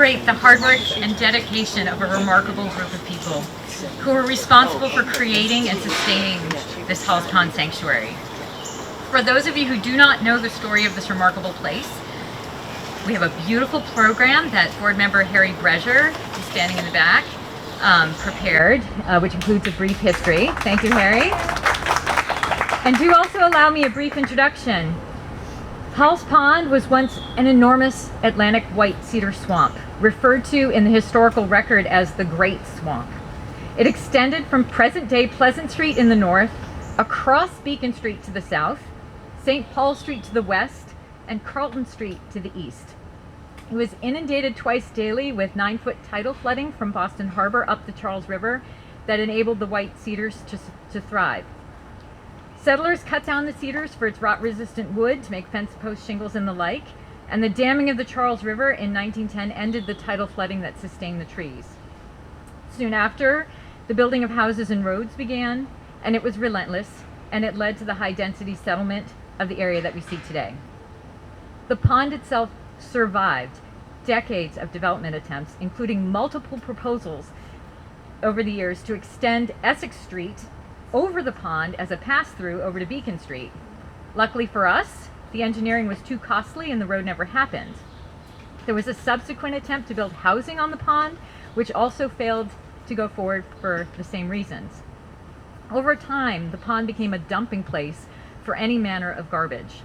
celebrate the hard work and dedication of a remarkable group of people who are responsible for creating and sustaining this Halls Pond Sanctuary. For those of you who do not know the story of this remarkable place, we have a beautiful program that board member Harry Brezier, who's standing in the back, prepared, which includes a brief history. Thank you, Harry. And do also allow me a brief introduction. Halls Pond was once an enormous Atlantic white cedar swamp, referred to in the historical record as the Great Swamp. It extended from present-day Pleasant Street in the north, across Beacon Street to the south, St. Paul Street to the west, and Carlton Street to the east. It was inundated twice daily with 9-foot tidal flooding from Boston Harbor up the Charles River that enabled the white cedars to thrive. Settlers cut down the cedars for its rot-resistant wood to make fence post shingles and the like, and the damming of the Charles River in 1910 ended the tidal flooding that sustained the trees. Soon after, the building of houses and roads began, and it was relentless, and it led to the high-density settlement of the area that we see today. The pond itself survived decades of development attempts, including multiple proposals over the years to extend Essex Street over the pond as a pass-through over to Beacon Street. Luckily for us, the engineering was too costly and the road never happened. There was a subsequent attempt to build housing on the pond, which also failed to go forward for the same reasons. Over time, the pond became a dumping place for any manner of garbage.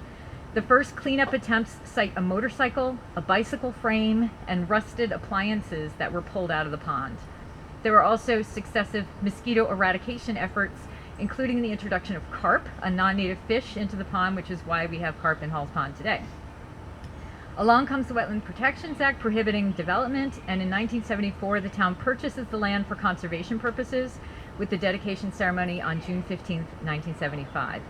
The first cleanup attempts cite a motorcycle, a bicycle frame, and rusted appliances that were pulled out of the pond. There were also successive mosquito eradication efforts, including the introduction of carp, a non-native fish, into the pond, which is why we have carp in Halls Pond today. Along comes the Wetland Protections Act prohibiting development, and in 1974 the town purchases the land for conservation purposes with the dedication ceremony on June 15, 1975.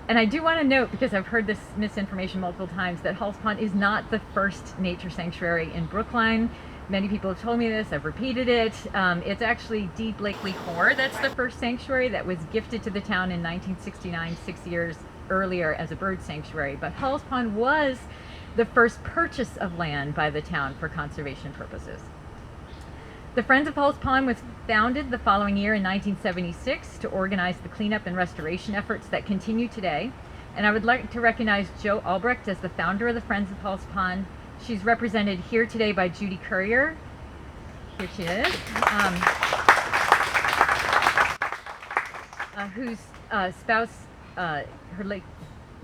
And I do want to note, because I've heard this misinformation multiple times, that Halls Pond is not the first nature sanctuary in Brookline. Many people have told me this, I've repeated it. It's actually Deep Lake Core that's the first sanctuary that was gifted to the town in 1969, 6 years earlier as a bird sanctuary. But Halls Pond was the first purchase of land by the town for conservation purposes. The Friends of Halls Pond was founded the following year in 1976 to organize the cleanup and restoration efforts that continue today. And I would like to recognize Jo Albrecht as the founder of the Friends of Halls Pond. She's represented here today by Judy Currier. Here she is. Whose spouse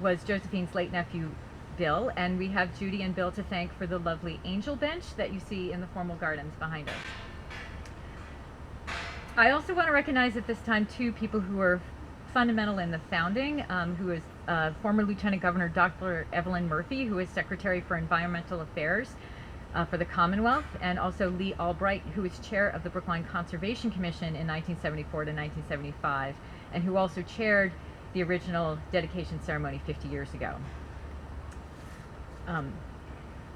was Josephine's late nephew, Bill. And we have Judy and Bill to thank for the lovely angel bench that you see in the formal gardens behind us. I also want to recognize at this time two people who were fundamental in the founding, who is former Lieutenant Governor Dr. Evelyn Murphy, who is Secretary for Environmental Affairs for the Commonwealth, and also Lee Albright, who was chair of the Brookline Conservation Commission in 1974 to 1975, and who also chaired the original dedication ceremony 50 years ago.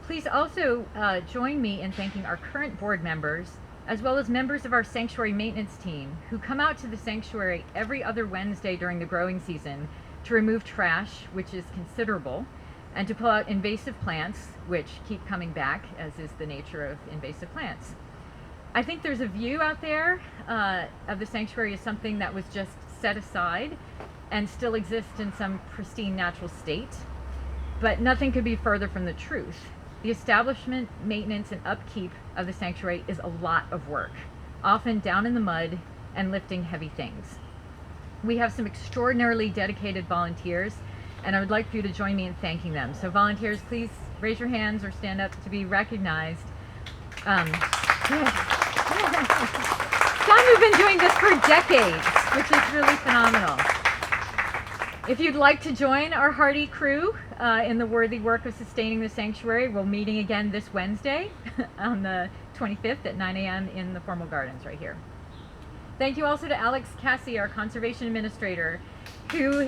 Please also join me in thanking our current board members, as well as members of our sanctuary maintenance team, who come out to the sanctuary every other Wednesday during the growing season to remove trash, which is considerable, and to pull out invasive plants, which keep coming back, as is the nature of invasive plants. I think there's a view out there of the sanctuary as something that was just set aside and still exists in some pristine natural state, but nothing could be further from the truth. The establishment, maintenance, and upkeep of the sanctuary is a lot of work, often down in the mud and lifting heavy things. We have some extraordinarily dedicated volunteers, and I would like for you to join me in thanking them. So volunteers, please raise your hands or stand up to be recognized. Some have been doing this for decades, which is really phenomenal. If you'd like to join our hardy crew in the worthy work of sustaining the sanctuary, we're meeting again this Wednesday on the 25th at 9 a.m. in the formal gardens right here. Thank you also to Alex Cassie, our conservation administrator, who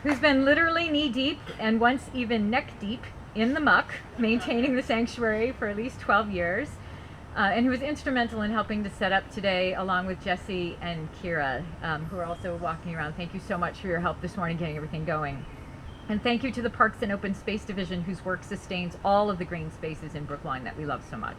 who's been literally knee-deep and once even neck-deep in the muck, maintaining the sanctuary for at least 12 years. And who was instrumental in helping to set up today, along with Jesse and Kira, who are also walking around. Thank you so much for your help this morning getting everything going. And thank you to the Parks and Open Space Division, whose work sustains all of the green spaces in Brookline that we love so much.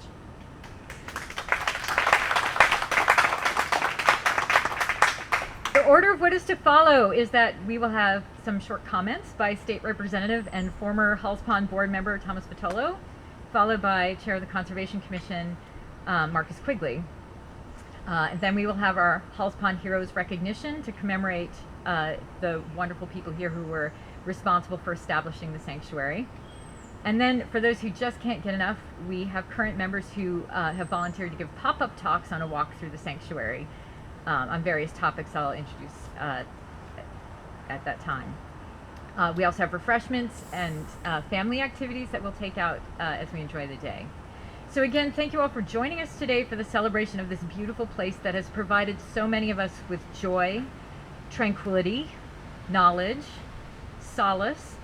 The order of what is to follow is that we will have some short comments by State Representative and former Halls Pond Board member Thomas Vitolo, followed by Chair of the Conservation Commission, Marcus Quigley. And then we will have our Halls Pond Heroes recognition to commemorate the wonderful people here who were responsible for establishing the sanctuary. And then for those who just can't get enough, we have current members who have volunteered to give pop-up talks on a walk through the sanctuary on various topics I'll introduce at that time. We also have refreshments and family activities that we'll take out as we enjoy the day. So again, thank you all for joining us today for the celebration of this beautiful place that has provided so many of us with joy, tranquility, knowledge, solace,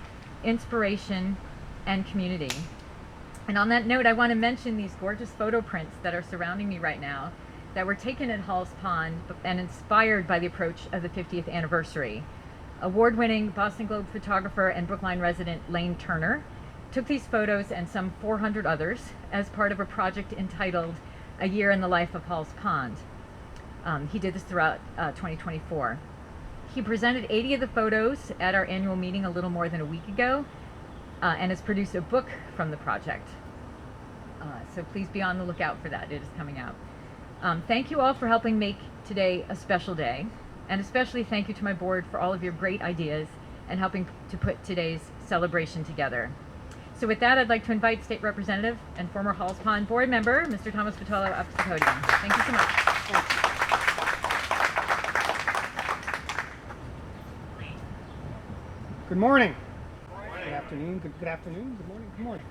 inspiration, and community. And on that note, I want to mention these gorgeous photo prints that are surrounding me right now that were taken at Halls Pond and inspired by the approach of the 50th anniversary. Award-winning Boston Globe photographer and Brookline resident Lane Turner took these photos and some 400 others as part of a project entitled A Year in the Life of Halls Pond. He did this throughout 2024. He presented 80 of the photos at our annual meeting a little more than a week ago and has produced a book from the project. So please be on the lookout for that. It is coming out. Thank you all for helping make today a special day, and especially thank you to my board for all of your great ideas and helping to put today's celebration together. So with that, I'd like to invite State Representative and former Halls Pond Board member, Mr. Thomas Vitolo, up to the podium. Thank you so much. Good morning. Good afternoon. Good afternoon. Good morning. Good morning.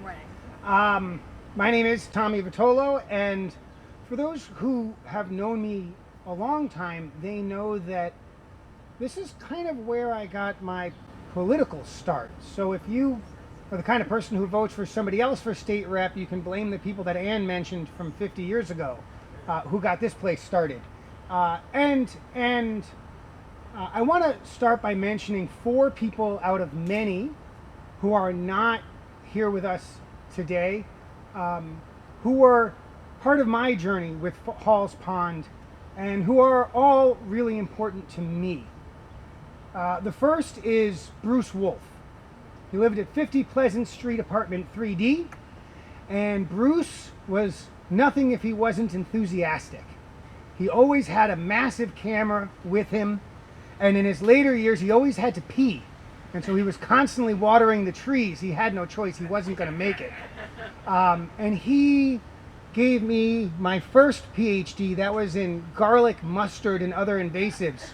Morning. My name is Tommy Vitolo, and for those who have known me a long time, they know that this is kind of where I got my political start. So if you are the kind of person who votes for somebody else for state rep, you can blame the people that Ann mentioned from 50 years ago who got this place started. I want to start by mentioning 4 people out of many who are not here with us today, who were part of my journey with Halls Pond and who are all really important to me. The first is Bruce Wolfe. He lived at 50 Pleasant Street, apartment 3D, and Bruce was nothing if he wasn't enthusiastic. He always had a massive camera with him, and in his later years he always had to pee, and so he was constantly watering the trees. He had no choice, he wasn't going to make it. And he gave me my first PhD. That was in garlic, mustard, and other invasives.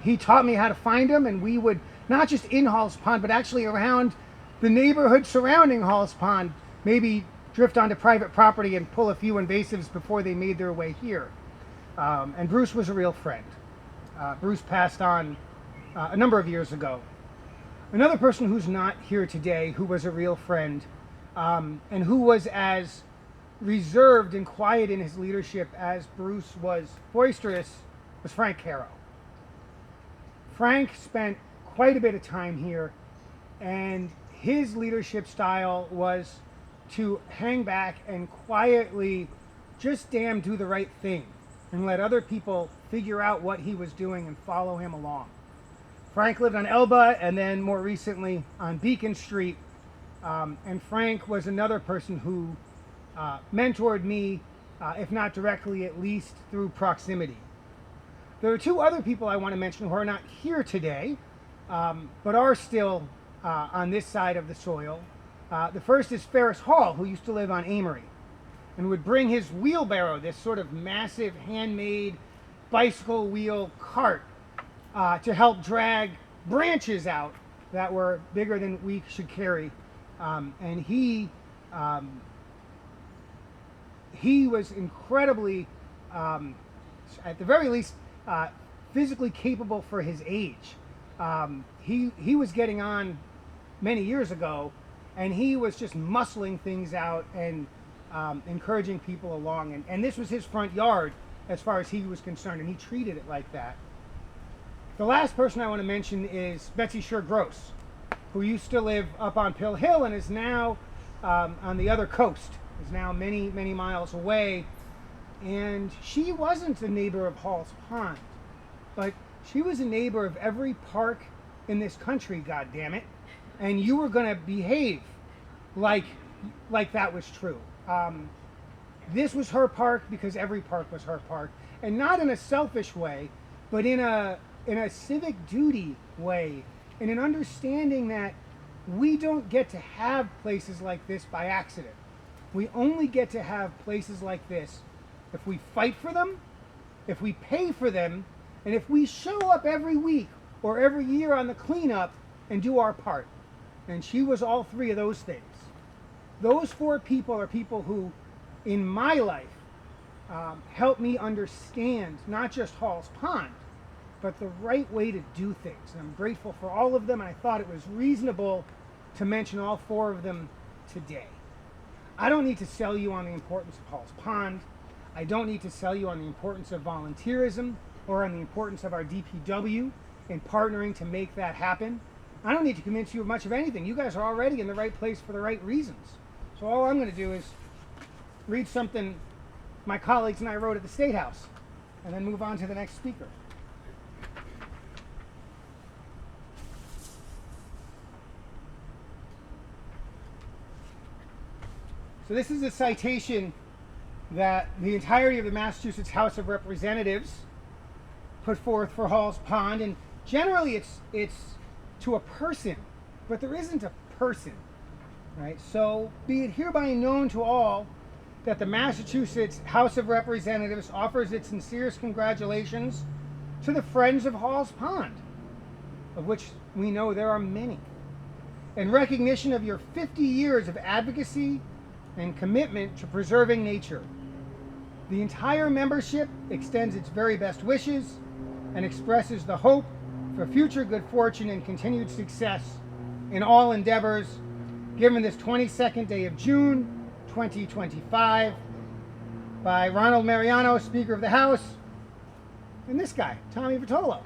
He taught me how to find them, and we would, not just in Halls Pond, but actually around the neighborhood surrounding Halls Pond, maybe drift onto private property and pull a few invasives before they made their way here. And Bruce was a real friend. Bruce passed on a number of years ago. Another person who's not here today, who was a real friend, and who was as reserved and quiet in his leadership as Bruce was boisterous, was Frank Caro. Frank spent quite a bit of time here, and his leadership style was to hang back and quietly just damn do the right thing and let other people figure out what he was doing and follow him along. Frank lived on Elba and then more recently on Beacon Street, and Frank was another person who mentored me, if not directly, at least through proximity. There are 2 other people I want to mention who are not here today, but are still on this side of the soil. The first is Ferris Hall, who used to live on Amory and would bring his wheelbarrow, this sort of massive handmade bicycle wheel cart, to help drag branches out that were bigger than we should carry. And he was incredibly, at the very least, physically capable for his age. He was getting on many years ago, and he was just muscling things out and encouraging people along. And this was his front yard as far as he was concerned, and he treated it like that. The last person I want to mention is Betsy Sher Gross. who used to live up on Pill Hill and is now on the other coast, is now many, many miles away. And she wasn't a neighbor of Hall's Pond, but she was a neighbor of every park in this country, goddammit. And you were going to behave like that was true. This was her park because every park was her park, and not in a selfish way, but in a civic duty way, in an understanding that we don't get to have places like this by accident. We only get to have places like this if we fight for them, if we pay for them, and if we show up every week or every year on the cleanup and do our part. And she was all three of those things. Those four people are people who, in my life, helped me understand not just Hall's Pond, but the right way to do things. And I'm grateful for all of them, and I thought it was reasonable to mention all four of them today. I don't need to sell you on the importance of Hall's Pond. I don't need to sell you on the importance of volunteerism or on the importance of our DPW in partnering to make that happen. I don't need to convince you of much of anything. You guys are already in the right place for the right reasons. So all I'm going to do is read something my colleagues and I wrote at the State House and then move on to the next speaker. So this is a citation that the entirety of the Massachusetts House of Representatives put forth for Hall's Pond, and generally it's to a person, but there isn't a person, right? So be it hereby known to all that the Massachusetts House of Representatives offers its sincerest congratulations to the Friends of Hall's Pond, of which we know there are many, in recognition of your 50 years of advocacy and commitment to preserving nature. The entire membership extends its very best wishes and expresses the hope for future good fortune and continued success in all endeavors, given this 22nd day of June, 2025, by Ronald Mariano, Speaker of the House, and this guy, Tommy Vitolo.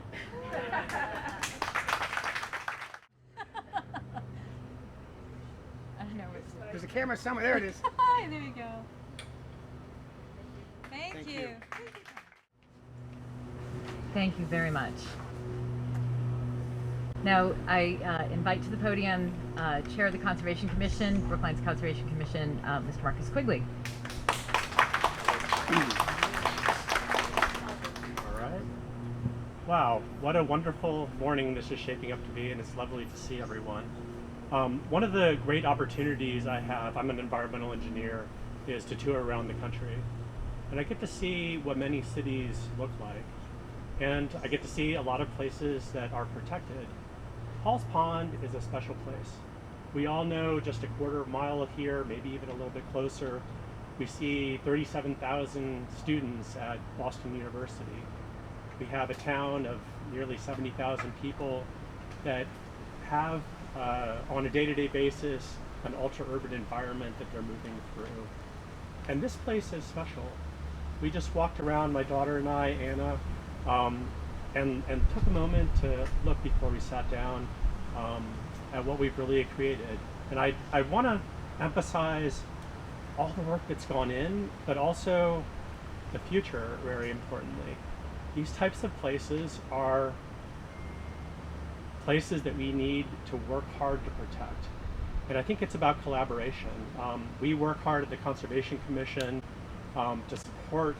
There's a camera somewhere. There it is. Hi, there you go. Thank you. Thank you very much. Now, I invite to the podium Chair of the Conservation Commission, Brookline's Conservation Commission, Mr. Marcus Quigley. All right. Wow, what a wonderful morning this is shaping up to be, and it's lovely to see everyone. One of the great opportunities I have, I'm an environmental engineer, is to tour around the country. And I get to see what many cities look like. And I get to see a lot of places that are protected. Hall's Pond is a special place. We all know just a quarter mile here, maybe even a little bit closer, we see 37,000 students at Boston University. We have a town of nearly 70,000 people that have on a day-to-day basis an ultra-urban environment that they're moving through. And this place is special. We just walked around, my daughter and I, Anna, and took a moment to look before we sat down at what we've really created. And I want to emphasize all the work that's gone in, but also the future, very importantly. These types of places are places that we need to work hard to protect. And I think it's about collaboration. We work hard at the Conservation Commission to support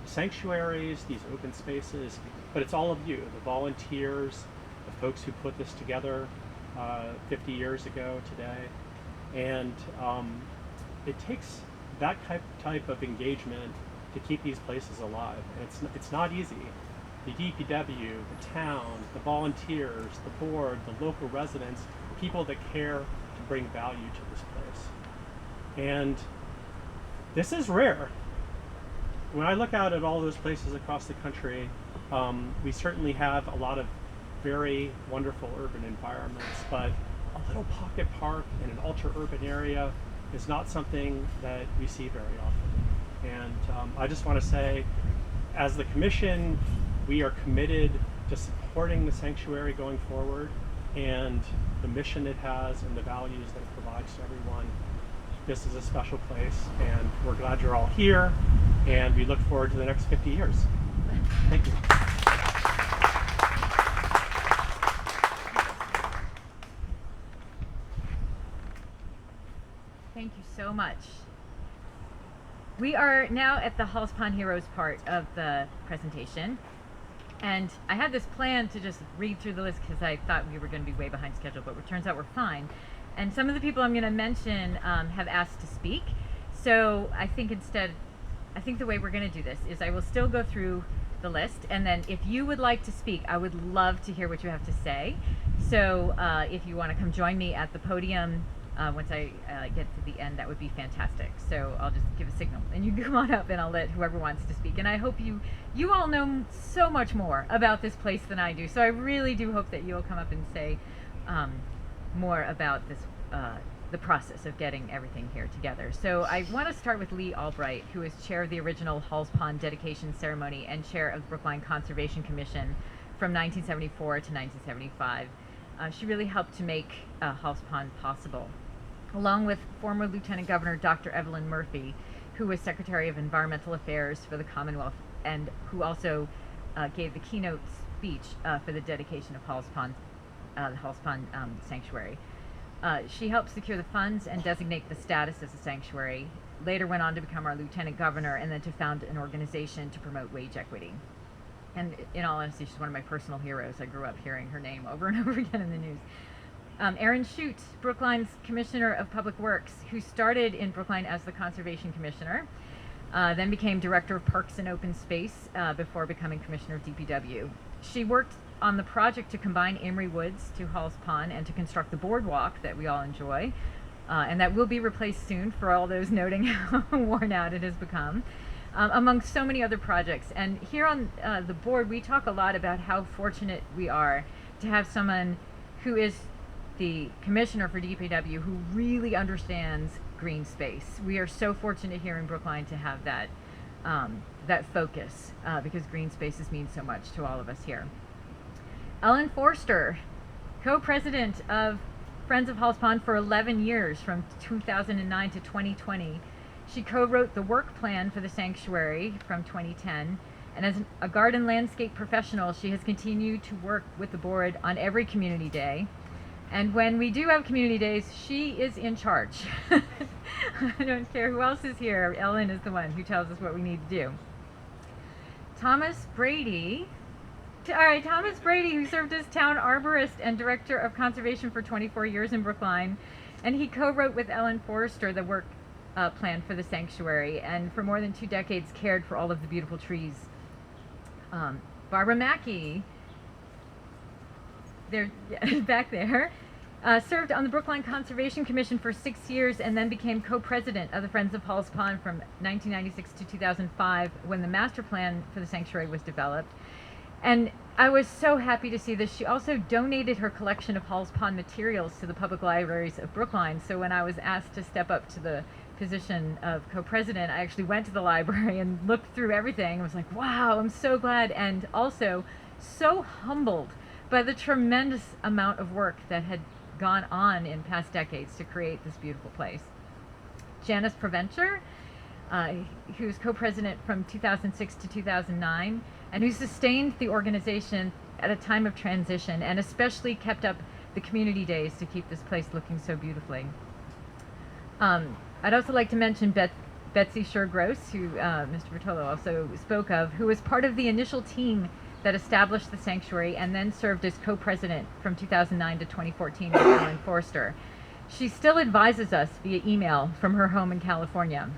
sanctuaries, these open spaces, but it's all of you, the volunteers, the folks who put this together 50 years ago today. And it takes that type of engagement to keep these places alive. And it's not easy. The DPW, the town, the volunteers, the board, the local residents, people that care to bring value to this place. And this is rare. When I look out at all those places across the country, we certainly have a lot of very wonderful urban environments, but a little pocket park in an ultra-urban area is not something that we see very often. And I just want to say, as the Commission, we are committed to supporting the sanctuary going forward and the mission it has and the values that it provides to everyone. This is a special place, and we're glad you're all here, and we look forward to the next 50 years. Thank you. Thank you so much. We are now at the Halls Pond Heroes part of the presentation. And I had this plan to just read through the list because I thought we were going to be way behind schedule, but it turns out we're fine. And some of the people I'm going to mention have asked to speak. So I think the way we're going to do this is I will still go through the list, and then if you would like to speak, I would love to hear what you have to say. So if you want to come join me at the podium once I get to the end, that would be fantastic. So I'll just give a signal and you can come on up and I'll let whoever wants to speak. And I hope you all know so much more about this place than I do. So I really do hope that you'll come up and say more about this, the process of getting everything here together. So I want to start with Lee Albright, who is chair of the original Halls Pond dedication ceremony and chair of the Brookline Conservation Commission from 1974 to 1975. She really helped to make Halls Pond possible, along with former Lieutenant Governor Dr. Evelyn Murphy, who was Secretary of Environmental Affairs for the Commonwealth and who also gave the keynote speech for the dedication of Halls Pond, the Halls Pond Sanctuary. She helped secure the funds and designate the status as a sanctuary, later went on to become our Lieutenant Governor and then to found an organization to promote wage equity. And in all honesty, she's one of my personal heroes. I grew up hearing her name over and over again in the news. Aaron Shute, Brookline's Commissioner of Public Works, who started in Brookline as the Conservation Commissioner, then became Director of Parks and Open Space before becoming Commissioner of DPW. She worked on the project to combine Amory Woods to Halls Pond and to construct the boardwalk that we all enjoy, and that will be replaced soon for all those noting how worn out it has become, among so many other projects. And here on the board, we talk a lot about how fortunate we are to have someone who is the commissioner for DPW who really understands green space. We are so fortunate here in Brookline to have that that focus because green spaces mean so much to all of us here. Ellen Forster, co-president of Friends of Halls Pond for 11 years from 2009 to 2020. She co-wrote the work plan for the sanctuary from 2010, and as a garden landscape professional, she has continued to work with the board on every community day. And when we do have community days, she is in charge. I don't care who else is here. Ellen is the one who tells us what we need to do. Thomas Brady, who served as town arborist and director of conservation for 24 years in Brookline, and he co-wrote with Ellen Forster the work plan for the sanctuary, and for more than 2 decades cared for all of the beautiful trees. Barbara Mackey, back there, served on the Brookline Conservation Commission for 6 years and then became co-president of the Friends of Halls Pond from 1996 to 2005 when the master plan for the sanctuary was developed. And I was so happy to see this. She also donated her collection of Halls Pond materials to the public libraries of Brookline. So when I was asked to step up to the position of co-president, I actually went to the library and looked through everything and was like, wow, I'm so glad, and also so humbled by the tremendous amount of work that had gone on in past decades to create this beautiful place. Janice Preventure, who's co-president from 2006 to 2009, and who sustained the organization at a time of transition and especially kept up the community days to keep this place looking so beautifully. I'd also like to mention Betsy Shergross, who Mr. Bertolo also spoke of, who was part of the initial team that established the sanctuary and then served as co-president from 2009 to 2014 with Ellen Forster. She still advises us via email from her home in California.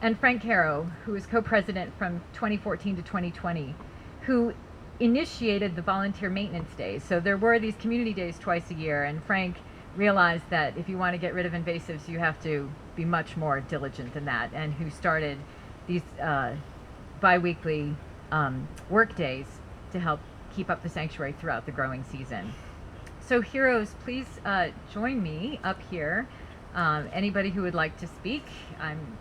And Frank Caro, who is co-president from 2014 to 2020, who initiated the volunteer maintenance days. So there were these community days twice a year, and Frank realized that if you want to get rid of invasives, you have to be much more diligent than that, and who started these bi-weekly work days to help keep up the sanctuary throughout the growing season. So heroes, please join me up here. Anybody who would like to speak, I'm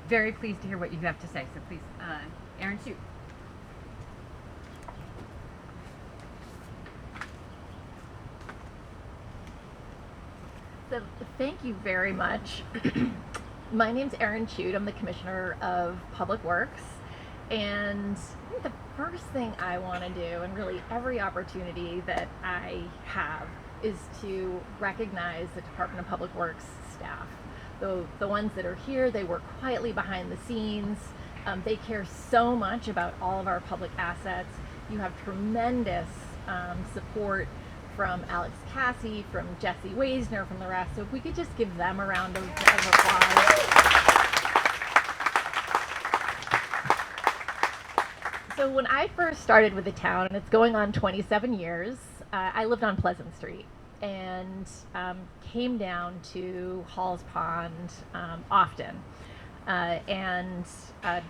very pleased to hear what you have to say. So please, Aaron Shute. So thank you very much. My name's Erin Chute. I'm the Commissioner of Public Works. And I think the first thing I want to do, and really every opportunity that I have, is to recognize the Department of Public Works staff. The ones that are here, they work quietly behind the scenes. They care so much about all of our public assets. You have tremendous support from Alex Cassie, from Jesse Waisner, from the rest. So if we could just give them a round of applause. So when I first started with the town, and it's going on 27 years, I lived on Pleasant Street and came down to Hall's Pond often. And kind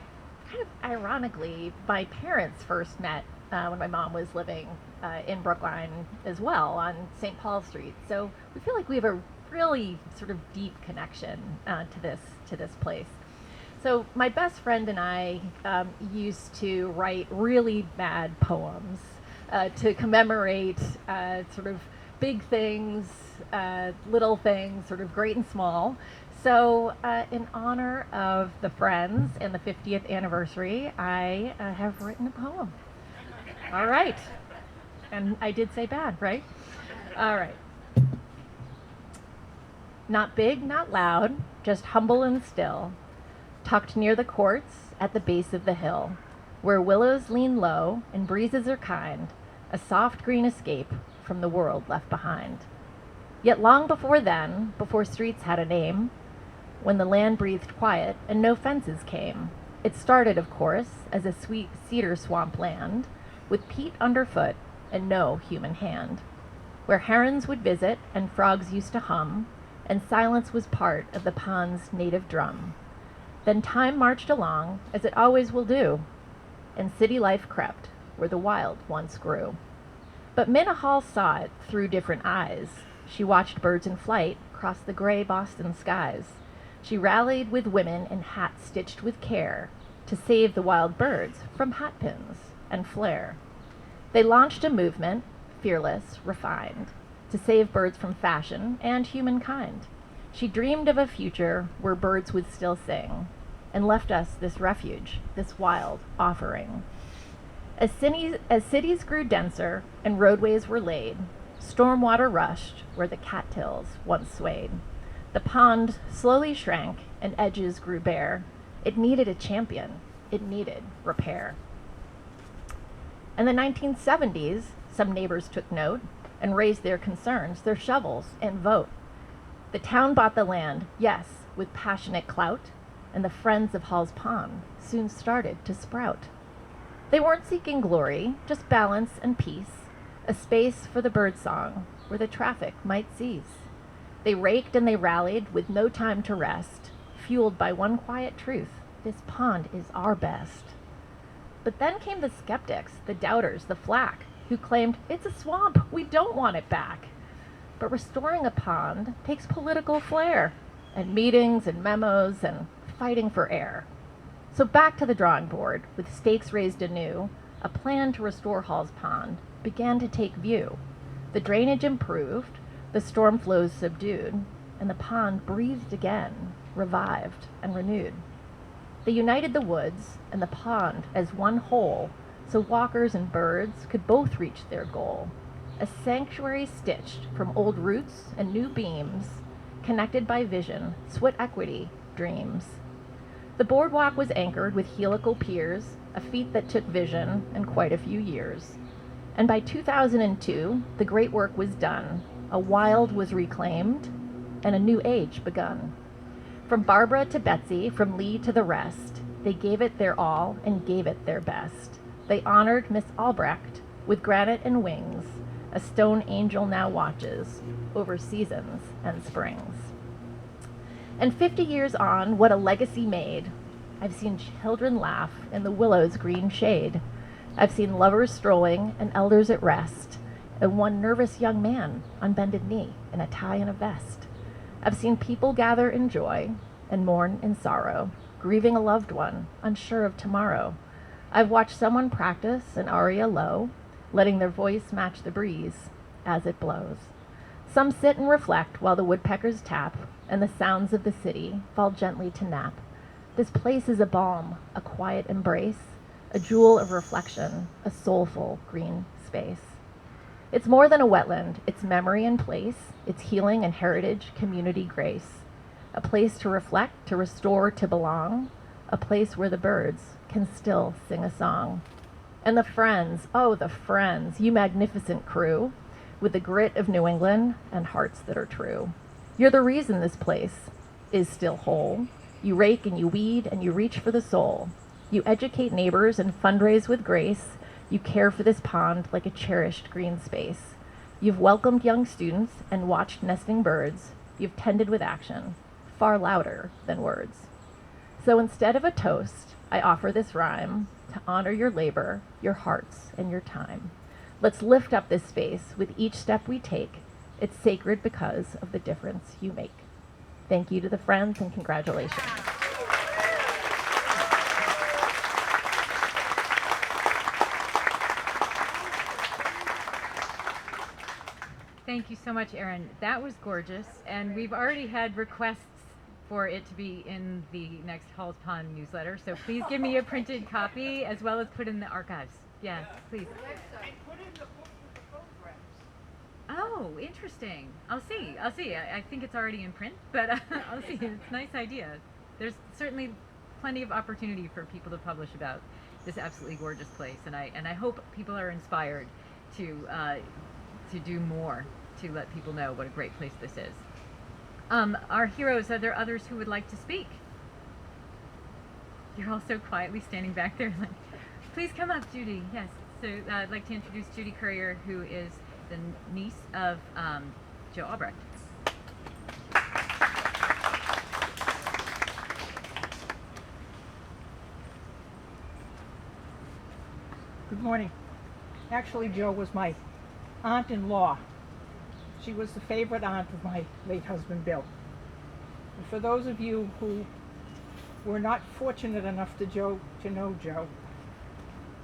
of ironically, my parents first met when my mom was living in Brookline as well on St. Paul Street. So we feel like we have a really sort of deep connection to this place. So my best friend and I used to write really bad poems to commemorate sort of big things, little things, sort of great and small. So in honor of the Friends and the 50th anniversary, I have written a poem. All right. And I did say bad, right? All right. Not big, not loud, just humble and still, tucked near the courts at the base of the hill, where willows lean low and breezes are kind, a soft green escape from the world left behind. Yet long before then, before streets had a name, when the land breathed quiet and no fences came, it started, of course, as a sweet cedar swamp land, with peat underfoot and no human hand, where herons would visit and frogs used to hum, and silence was part of the pond's native drum. Then time marched along, as it always will do, and city life crept where the wild once grew. But Minna Hall saw it through different eyes. She watched birds in flight cross the gray Boston skies. She rallied with women in hats stitched with care to save the wild birds from hat pins and flare. They launched a movement, fearless, refined, to save birds from fashion and humankind. She dreamed of a future where birds would still sing, and left us this refuge, this wild offering. As cities grew denser and roadways were laid, stormwater rushed where the cattails once swayed. The pond slowly shrank and edges grew bare. It needed a champion. It needed repair. In the 1970s, some neighbors took note and raised their concerns, their shovels, and vote. The town bought the land, yes, with passionate clout, and the Friends of Hall's Pond soon started to sprout. They weren't seeking glory, just balance and peace, a space for the birdsong where the traffic might cease. They raked and they rallied with no time to rest, fueled by one quiet truth: this pond is our best. But then came the skeptics, the doubters, the flack, who claimed it's a swamp, we don't want it back. But restoring a pond takes political flair, and meetings and memos and fighting for air. So back to the drawing board, with stakes raised anew, a plan to restore Hall's Pond began to take view. The drainage improved, the storm flows subdued, and the pond breathed again, revived and renewed. They united the woods and the pond as one whole, so walkers and birds could both reach their goal. A sanctuary stitched from old roots and new beams, connected by vision, sweat equity, dreams. The boardwalk was anchored with helical piers, a feat that took vision and quite a few years. And by 2002, the great work was done. A wild was reclaimed, and a new age begun. From Barbara to Betsy, from Lee to the rest, they gave it their all and gave it their best. They honored Miss Albrecht with granite and wings. A stone angel now watches over seasons and springs. And 50 years on, what a legacy made. I've seen children laugh in the willow's green shade. I've seen lovers strolling and elders at rest, and one nervous young man on bended knee in a tie and a vest. I've seen people gather in joy and mourn in sorrow, grieving a loved one, unsure of tomorrow. I've watched someone practice an aria low, letting their voice match the breeze as it blows. Some sit and reflect while the woodpeckers tap and the sounds of the city fall gently to nap. This place is a balm, a quiet embrace, a jewel of reflection, a soulful green space. It's more than a wetland, it's memory and place, it's healing and heritage, community grace. A place to reflect, to restore, to belong, a place where the birds can still sing a song. And the friends, oh, the friends, you magnificent crew, with the grit of New England and hearts that are true. You're the reason this place is still whole. You rake and you weed and you reach for the soul. You educate neighbors and fundraise with grace. You care for this pond like a cherished green space. You've welcomed young students and watched nesting birds. You've tended with action, far louder than words. So instead of a toast, I offer this rhyme to honor your labor, your hearts, and your time. Let's lift up this space with each step we take. It's sacred because of the difference you make. Thank you to the friends and congratulations. Thank you so much, Erin. That was gorgeous, and we've already had requests for it to be in the next Halls Pond newsletter, so please give me a printed copy as well as put in the archives. Yes, please. Oh, interesting. I'll see. I think it's already in print, but I'll see. It's a nice idea. There's certainly plenty of opportunity for people to publish about this absolutely gorgeous place, and I hope people are inspired to do more to let people know what a great place this is. Our heroes, are there others who would like to speak? You're all so quietly standing back there. Please come up, Judy. Yes. So I'd like to introduce Judy Courier, who is the niece of Joe Albrecht. Good morning. Actually, Joe was my aunt-in-law. She was the favorite aunt of my late husband, Bill. And for those of you who were not fortunate enough to know Joe,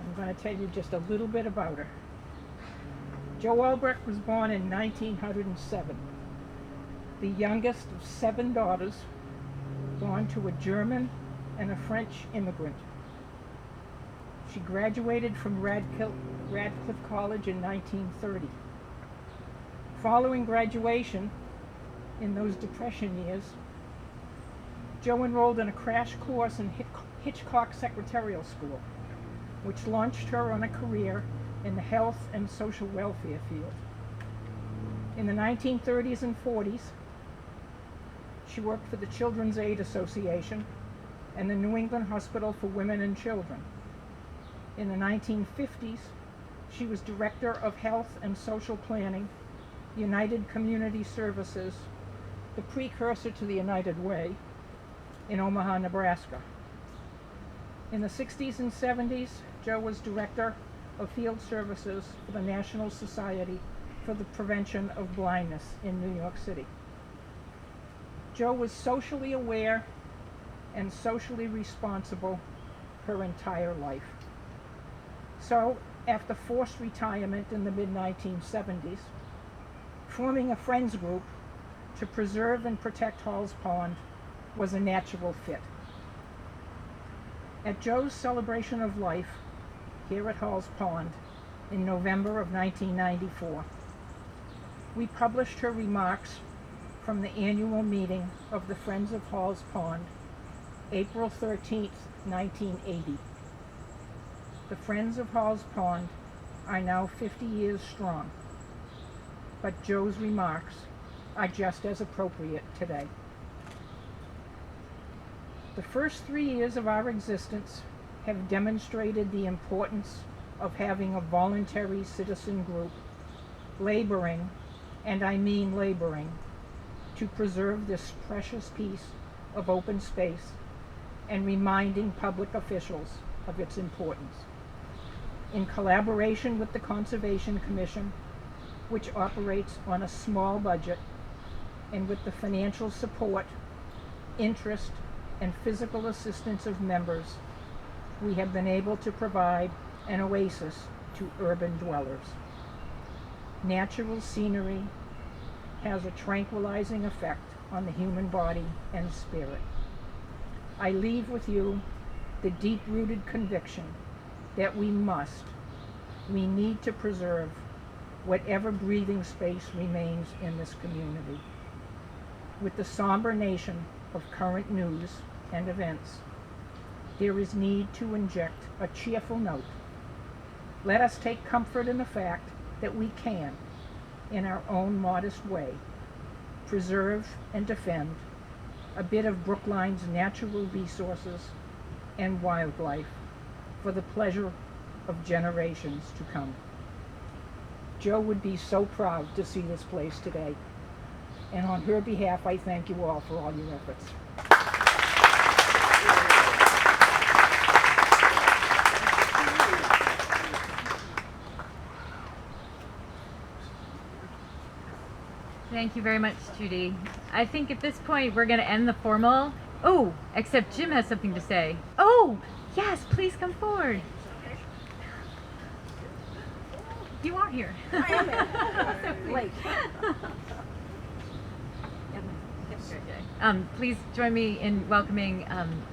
I'm going to tell you just a little bit about her. Joe Albrecht was born in 1907, the youngest of 7 daughters, born to a German and a French immigrant. She graduated from Radcliffe College in 1930. Following graduation, in those Depression years, Joe enrolled in a crash course in Hitchcock Secretarial School, which launched her on a career in the health and social welfare field. In the 1930s and 40s, she worked for the Children's Aid Association and the New England Hospital for Women and Children. In the 1950s, she was Director of Health and Social Planning, United Community Services, the precursor to the United Way, in Omaha, Nebraska. In the 60s and 70s, Joe was Director of Field Services for the National Society for the Prevention of Blindness in New York City. Joe was socially aware and socially responsible her entire life. So, after forced retirement in the mid-1970s, forming a friends group to preserve and protect Halls Pond was a natural fit. At Joe's celebration of life here at Halls Pond in November of 1994, we published her remarks from the annual meeting of the Friends of Halls Pond, April 13th, 1980. The Friends of Halls Pond are now 50 years strong, but Joe's remarks are just as appropriate today. The first 3 years of our existence have demonstrated the importance of having a voluntary citizen group laboring, and I mean laboring, to preserve this precious piece of open space and reminding public officials of its importance. In collaboration with the Conservation Commission, which operates on a small budget, and with the financial support, interest, and physical assistance of members, we have been able to provide an oasis to urban dwellers. Natural scenery, has a tranquilizing effect on the human body and spirit. I leave with you the deep-rooted conviction that we need to preserve whatever breathing space remains in this community. With the somber nation of current news and events, there is need to inject a cheerful note. Let us take comfort in the fact that we can, in our own modest way, preserve and defend a bit of Brookline's natural resources and wildlife for the pleasure of generations to come. Joe would be so proud to see this place today, and on her behalf, I thank you all for all your efforts. Thank you very much, Judy. I think at this point we're going to end the formal. Oh, except Jim has something to say. Oh, yes, please come forward. You are here. I am here. Late. Please join me in welcoming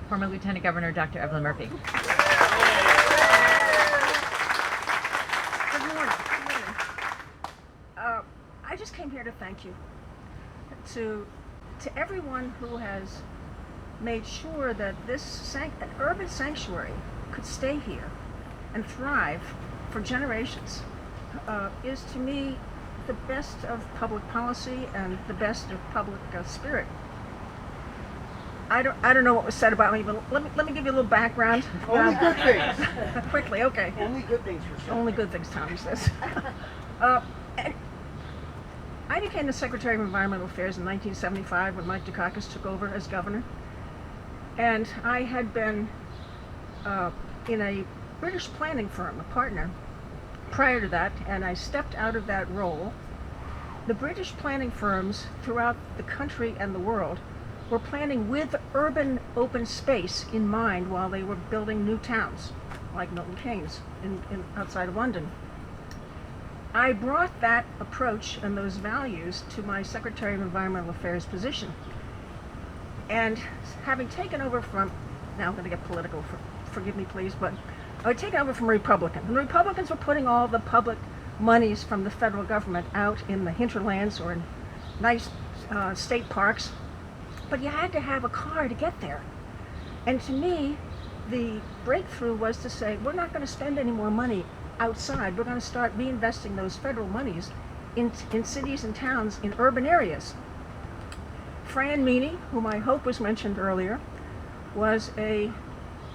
former Lieutenant Governor Dr. Evelyn Murphy. Good morning. I just came here to thank you. To everyone who has made sure that this urban sanctuary could stay here and thrive for generations is to me the best of public policy and the best of public spirit. I don't know what was said about me, but let me give you a little background. Only good things. Quickly, okay. Only good things for sure. Only good things, Tommy says. I became the Secretary of Environmental Affairs in 1975 when Mike Dukakis took over as governor. And I had been in a British planning firm, a partner, prior to that, and I stepped out of that role. The British planning firms throughout the country and the world were planning with urban open space in mind while they were building new towns, like Milton Keynes outside of London. I brought that approach and those values to my Secretary of Environmental Affairs position. And having taken over from, now I'm going to get political, forgive me please, but I would take over from a Republican. And the Republicans were putting all the public monies from the federal government out in the hinterlands or in nice state parks, but you had to have a car to get there. And to me, the breakthrough was to say, we're not going to spend any more money outside. We're going to start reinvesting those federal monies in cities and towns in urban areas. Fran Meany, whom I hope was mentioned earlier, was a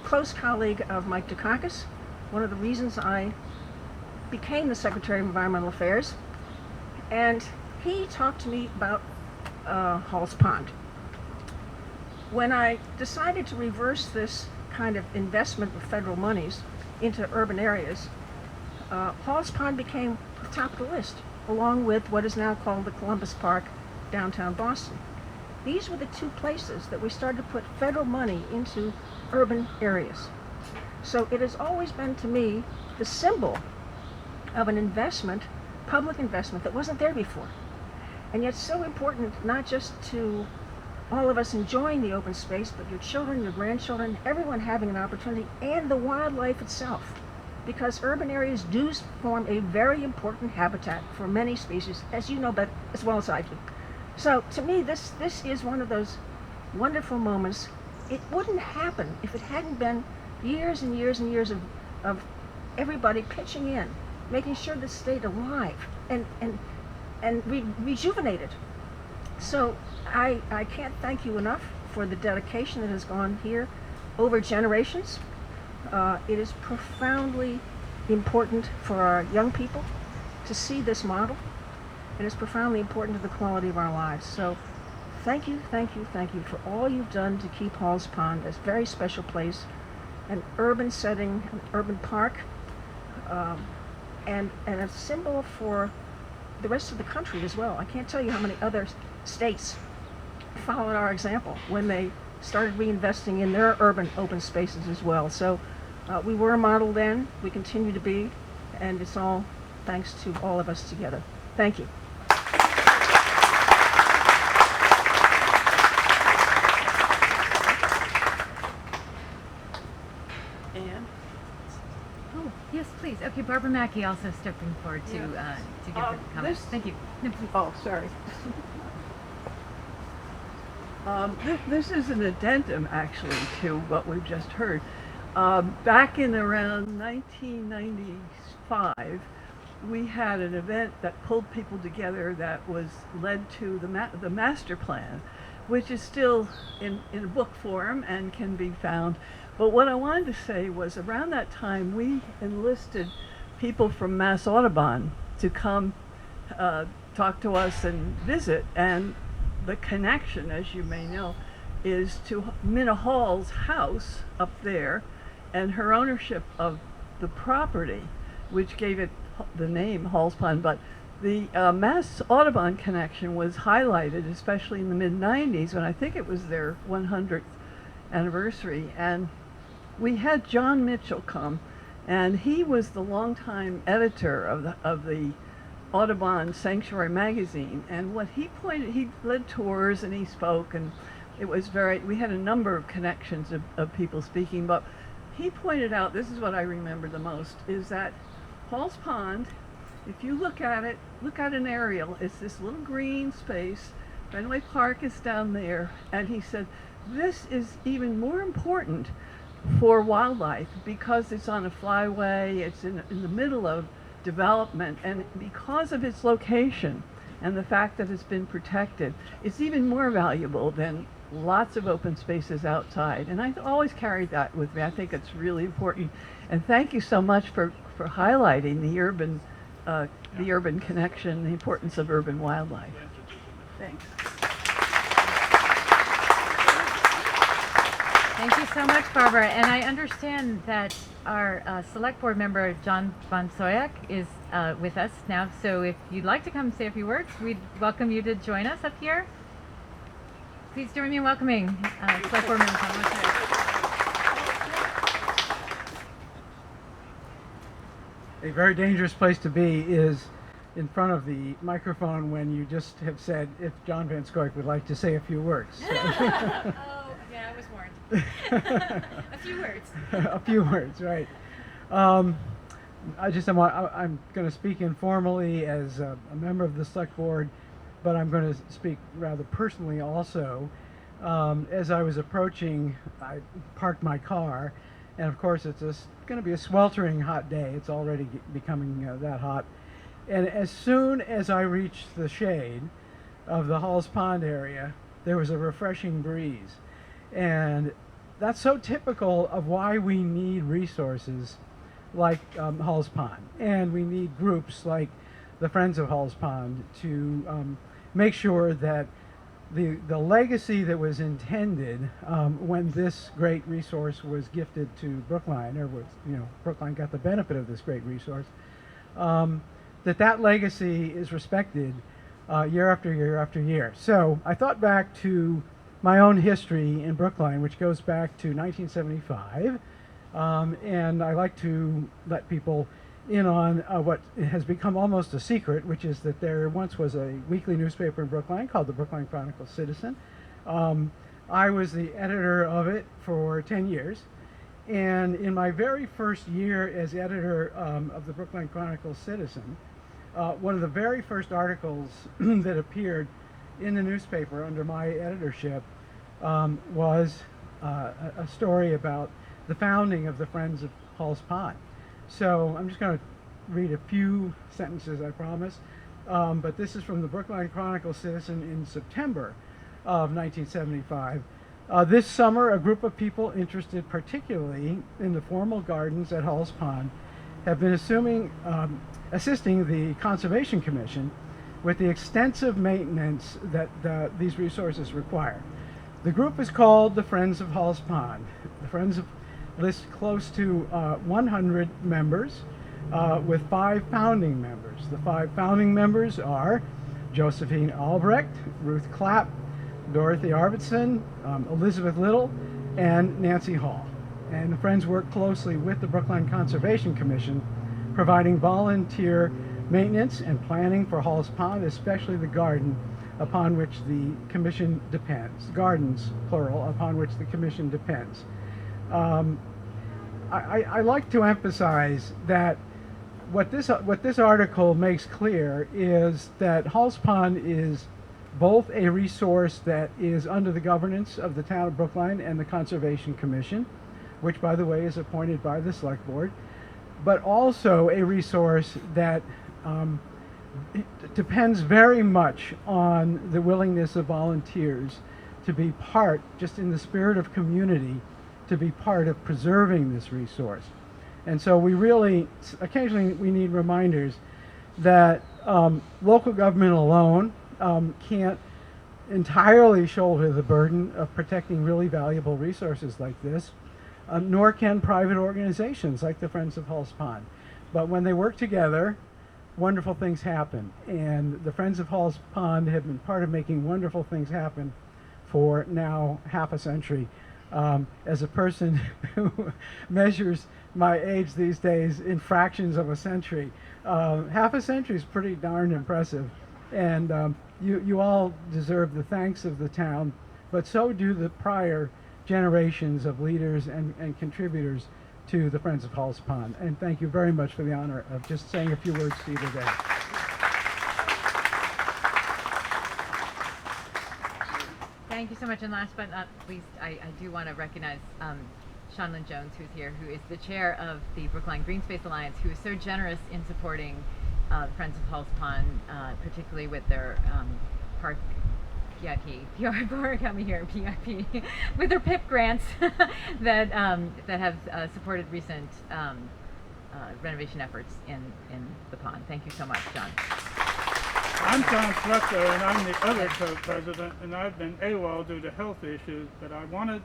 close colleague of Mike Dukakis, one of the reasons I became the Secretary of Environmental Affairs, and he talked to me about Hall's Pond. When I decided to reverse this kind of investment of federal monies into urban areas, Hall's Pond became the top of the list, along with what is now called the Columbus Park, downtown Boston. These were the two places that we started to put federal money into urban areas. So it has always been to me the symbol of an investment, public investment, that wasn't there before. And yet so important not just to all of us enjoying the open space, but your children, your grandchildren, everyone having an opportunity, and the wildlife itself. Because urban areas do form a very important habitat for many species, as you know as well as I do. So to me, this is one of those wonderful moments. It wouldn't happen if it hadn't been years and years and years of everybody pitching in, making sure this stayed alive and rejuvenated. So I can't thank you enough for the dedication that has gone here over generations. It is profoundly important for our young people to see this model. It is profoundly important to the quality of our lives. So thank you, thank you, thank you for all you've done to keep Hall's Pond a very special place, an urban setting, an urban park, and a symbol for the rest of the country as well. I can't tell you how many other states followed our example when they started reinvesting in their urban open spaces as well. So we were a model then, we continue to be, and it's all thanks to all of us together. Thank you. yes, please. Okay, Barbara Mackey also stepping forward to give her comments. Thank you. No, please. Oh, sorry. This is an addendum, actually, to what we've just heard. Back in around 1995, we had an event that pulled people together that was led to the master plan, which is still in book form and can be found. But what I wanted to say was around that time, we enlisted people from Mass Audubon to come talk to us and visit. And the connection, as you may know, is to Minna Hall's house up there and her ownership of the property, which gave it the name Hall's Pond. But the Mass Audubon connection was highlighted, especially in the mid-90s, when I think it was their 100th anniversary. And we had John Mitchell come, and he was the longtime editor of the Audubon Sanctuary magazine. And what he led tours and he spoke, and it was we had a number of connections of people speaking, but he pointed out, this is what I remember the most, is that Hall's Pond, if you look at it, look at an aerial, it's this little green space, Fenway Park is down there, and he said, this is even more important for wildlife because it's on a flyway, it's in the middle of development, and because of its location and the fact that it's been protected, it's even more valuable than lots of open spaces outside. And I always carried that with me. I think it's really important. And thank you so much for highlighting the urban connection, the importance of urban wildlife. Thanks. Thank you so much, Barbara. And I understand that our select board member, John Von Soyak, is with us now. So if you'd like to come say a few words, we'd welcome you to join us up here. Please join me in welcoming select board member John Von Soyak. A very dangerous place to be is in front of the microphone when you just have said if John Van Scoik would like to say a few words. So. Oh, yeah, I was warned. A few words. A few words, right. I'm going to speak informally as a member of the select board, but I'm going to speak rather personally also. As I was approaching, I parked my car, and of course it's going to be a sweltering hot day. It's already becoming that hot. And as soon as I reached the shade of the Hall's Pond area, there was a refreshing breeze. And that's so typical of why we need resources like Hall's Pond. And we need groups like the Friends of Hall's Pond to make sure that the legacy that was intended when this great resource was gifted to Brookline, or was, Brookline got the benefit of this great resource, that legacy is respected year after year after year. So I thought back to my own history in Brookline, which goes back to 1975, and I like to let people in on what has become almost a secret, which is that there once was a weekly newspaper in Brookline called the Brookline Chronicle-Citizen. I was the editor of it for 10 years, and in my very first year as editor of the Brookline Chronicle-Citizen, one of the very first articles that appeared in the newspaper under my editorship was a story about the founding of the Friends of Hall's Pond. So I'm just going to read a few sentences, I promise. But this is from the Brookline Chronicle-Citizen in September of 1975. This summer, a group of people interested particularly in the formal gardens at Hall's Pond have been assisting the Conservation Commission with the extensive maintenance that these resources require. The group is called the Friends of Hall's Pond. The Friends lists close to 100 members with 5 founding members. The 5 founding members are Josephine Albrecht, Ruth Clapp, Dorothy Arvidsson, Elizabeth Little, and Nancy Hall. And the Friends work closely with the Brookline Conservation Commission, providing volunteer maintenance and planning for Hall's Pond, especially the garden upon which the commission depends. Gardens, plural, upon which the commission depends. I like to emphasize that what this article makes clear is that Halls Pond is both a resource that is under the governance of the town of Brookline and the Conservation Commission, which, by the way, is appointed by the Select Board, but also a resource that depends very much on the willingness of volunteers to be part, just in the spirit of community, to be part of preserving this resource. And so we really, occasionally we need reminders that local government alone can't entirely shoulder the burden of protecting really valuable resources like this, nor can private organizations like the Friends of Halls Pond. But when they work together, wonderful things happen. And the Friends of Halls Pond have been part of making wonderful things happen for now half a century. As a person who measures my age these days in fractions of a century, half a century is pretty darn impressive. And you all deserve the thanks of the town, but so do the prior generations of leaders and contributors to the Friends of Halls Pond. And thank you very much for the honor of just saying a few words to you today. Thank you so much. And last but not least, I do want to recognize Seanlyn Jones, who's here, who is the chair of the Brookline Green Space Alliance, who is so generous in supporting Friends of Halls Pond, particularly with their park PIP, PR Board, got me here, PIP, with their PIP grants that have supported recent renovation efforts in the pond. Thank you so much, John. I'm John Fletcher, and I'm the other co-president, and I've been AWOL due to health issues, but I wanted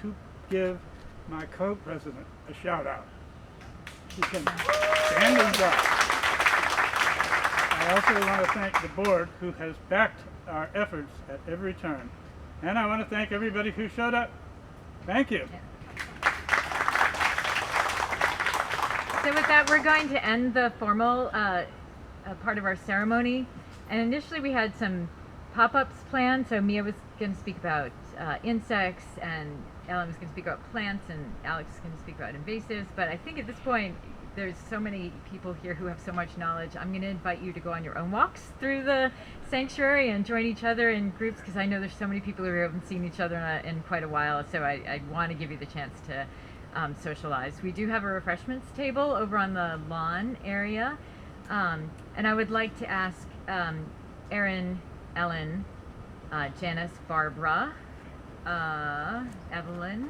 to give my co-president a shout out. She can stand and drive. I also want to thank the board who has backed our efforts at every turn. And I want to thank everybody who showed up. Thank you. So with that, we're going to end the formal part of our ceremony. And initially we had some pop-ups planned. So Mia was going to speak about insects, and Ellen was going to speak about plants, and Alex is going to speak about invasives. But I think at this point, there's so many people here who have so much knowledge. I'm going to invite you to go on your own walks through the sanctuary and join each other in groups, because I know there's so many people who haven't seen each other in quite a while. So I want to give you the chance to socialize. We do have a refreshments table over on the lawn area. And I would like to ask Erin, Ellen, Janice, Barbara, Evelyn,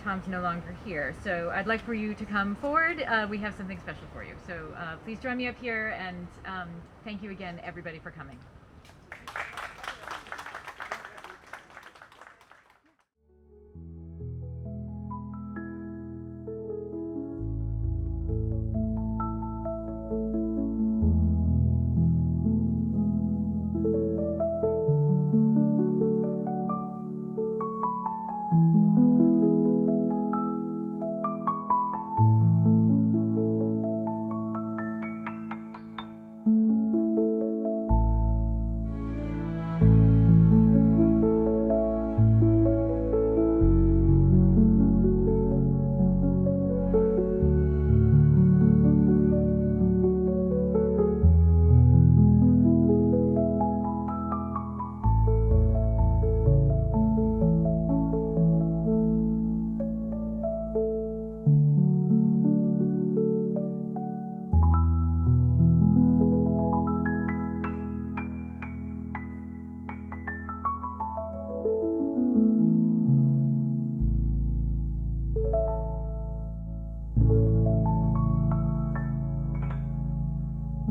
Tom's no longer here, so I'd like for you to come forward. We have something special for you. So please join me up here, and thank you again, everybody, for coming.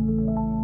you.